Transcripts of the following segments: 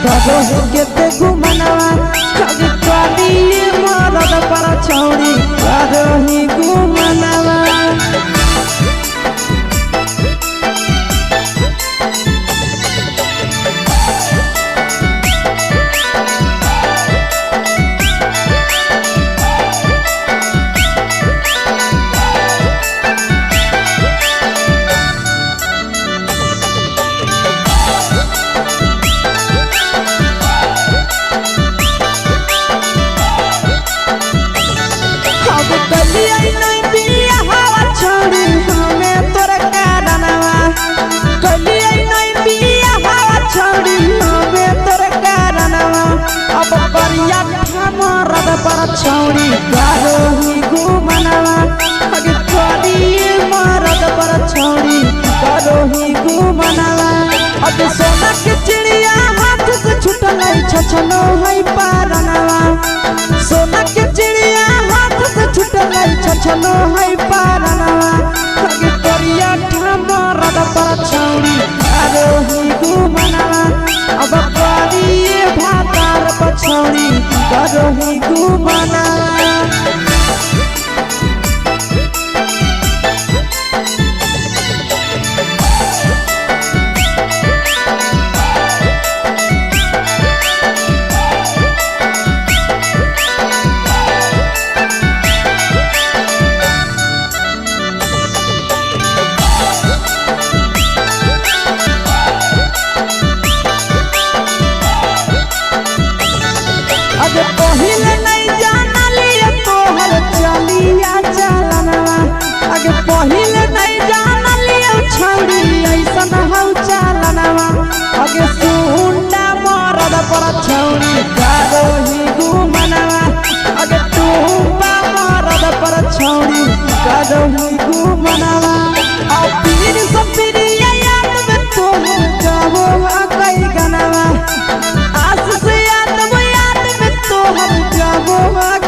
करो के ते घुमनवा कभी कभी मरद पर छौड़ी करो ही घुमनवा छौड़ी करो ही घुमनवा अगे थोड़ी मरद पर छौड़ी करो ही घुमनवा अगे सोना के चिड़िया हाथ से छूटल छछनो है पारनवा सोना के चिड़िया हाथ से छूटल छछनो है पारनवा अगे करिया मरद पर छौड़ी करो ही घुमनवा अब करिए भातार पर छौड़ी करो ही घुमनवा अगे पहिले नहीं जानलिए तोहर चलिया चलनवा अगे पहिले नहीं जानलिए छौड़ी ऐसन हौ चलनवा अगे सुंडा मरद पर छौड़ी करो ही घुमनवा अगे टूपा मरद पर छौड़ी करो ही घुमनवा आ पीर सब पीरिया याद में तोहर गावो कई गनवा आस से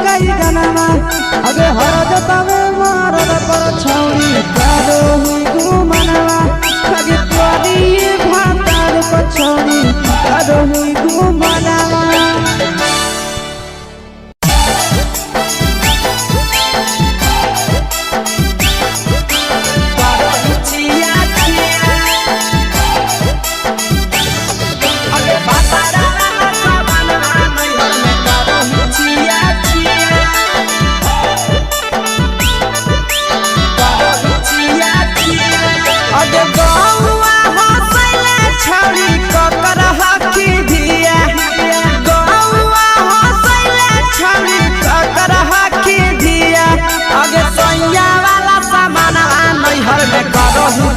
कई गनवा अगे हरदता में मरद पर छौड़ी करो ही घुमनवा अगे तोरी भातार पर छौड़ी करो ही घुमनवा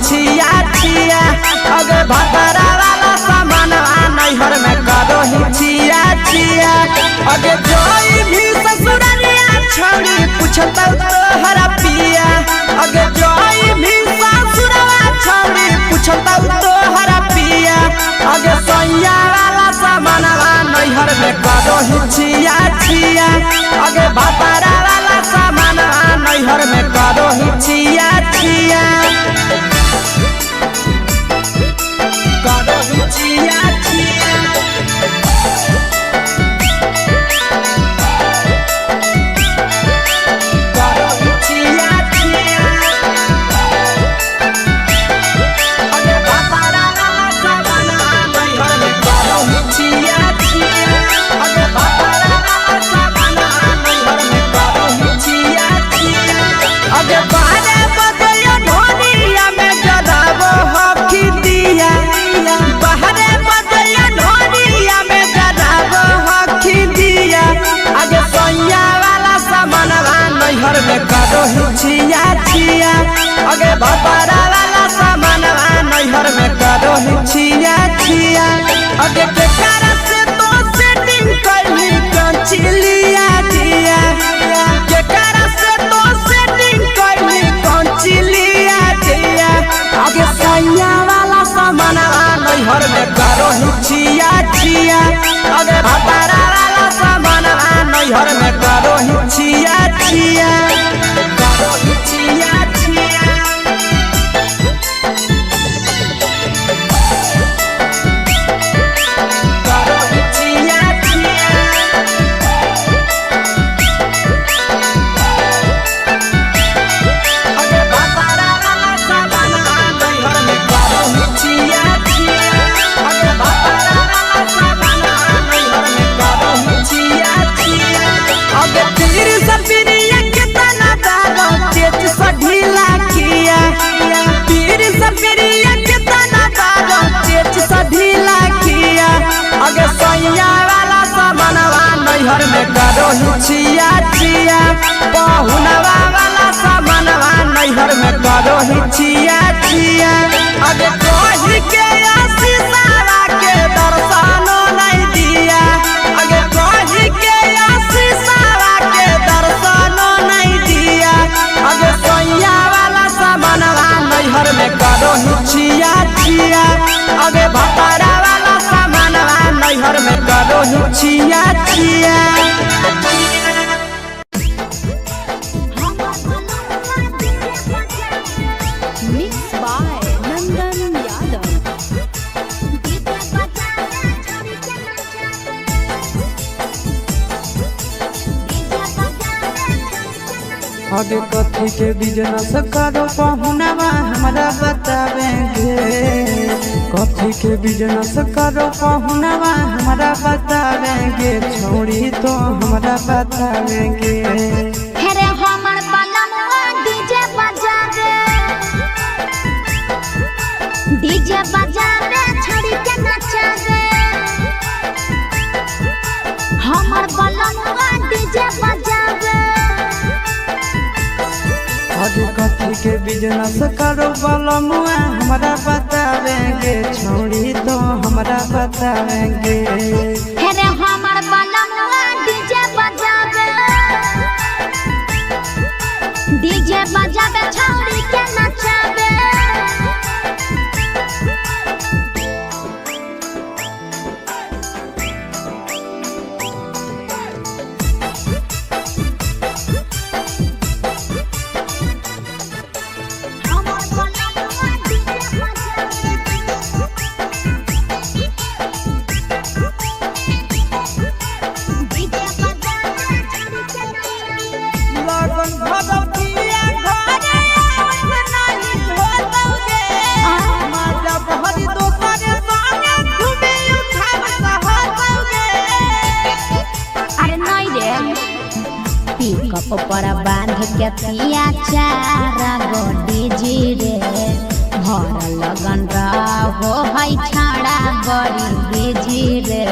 छिया छिया अगे भतरा वाला सामान नैहर में करो ही छिया छिया अगे जोई भी ससुरालिया छौड़ी पूछता तोहरा पिया अगे जोई भी ससुरवा छौड़ी पूछता तोहरा पिया अगे सैया वाला सामान नैहर में करो ही छिया छिया अगे भतरा वाला सामान नैहर में करो ही छिया छिया करो ही छिया छिया करो ही छिया छिया अगे भतरा वाला सामान नैहर में करो ही छिया छिया अगे भतरा वाला सामान नैहर में करो ही छिया छिया अगे बारे बदलियो ढोलिया में जलावो हकी दिया बाहरे बदलियो ढोलिया में जलावो हकी दिया आगे सैया वाला सामान नैहर में करो ही छिया छिया आगे भतरा वाला सामान नैहर में करो ही छिया छिया आगे केकरा से तो सेटिंग करली कंचिलिया दिया केकरा से तो सेटिंग करली कंचिलिया दिया आगे सैया वाला सामान नैहर में करो ही छिया छिया आगे भतरा वाला सामान नैहर में करो ही छिया छिया करो ही छिया छिया करो नैहर में करो हिचिया चिया पहुनवा वाला सामानवा नैहर में करो हिचिया चिया अगे कही के आशीषवा के दर्शनो नहीं दिया अगे कही के आशीषवा के दर्शनो नहीं दिया अगे सोया वाला सामानवा नैहर में करो हिचिया चिया अगे भतारा वाला सामानवा नैहर में करो हिचिया चिया आगे कथी के बिजनेस करो पहुनवा हमरा बतावेंगे कथी के बिजनेस करो पहुनवा हमरा बतावेंगे छोड़ी तो हमरा बतावेंगे हेरे हमर बलमुआ डीजे बजावे छड़ी के नचावे हमर बलमुआ डीजे बजावे आगे कथी के बिजनेस करो बलमुआ हमरा बतावेंगे छोड़ी तो हमरा बतावेंगे हेरे हमर बलमुआ डीजे बजावे छड़ी के नचावे ऊपर बांध के पिया चारा गोडी जी रे भर लगन रहो है छाड़ा बड़ी बीजी रे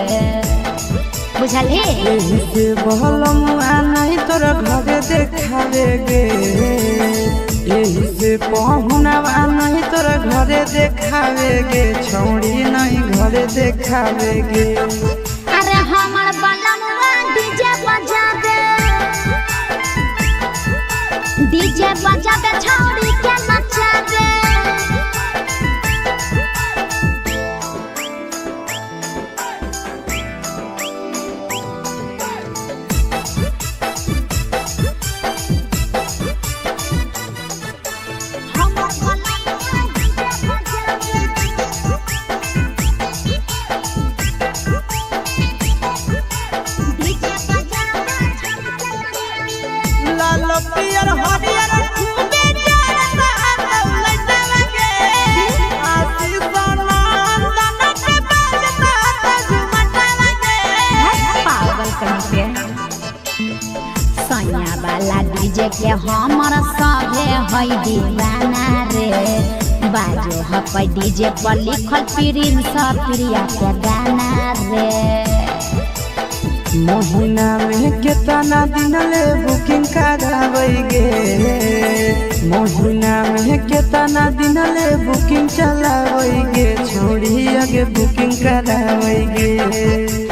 बुझली यही से बलमुआ नहीं तोरा घरे देखावेगे यही से पहुनवा नहीं तोरा घरे देखावेगे छोड़ी नहीं घरे देखावेगे अरे हमर बलमुआ डीजे बजावे छौड़ी के नचावे पियर हरियर खूबे जरता लइटा लगे आशीष नंदन के बजता झुमटा लगे पागल कहीं पे सैया वाला डीजे के हमर सभे है दीवाना रे बाजो है डीजे पर लिखल प्रिंस प्रिया के गाना रे महीना में कितना दिन ले बुकिंग करावेगे महीना में कितना दिन ले बुकिंग चलावेगे छोड़ी आगे बुकिंग करावेगे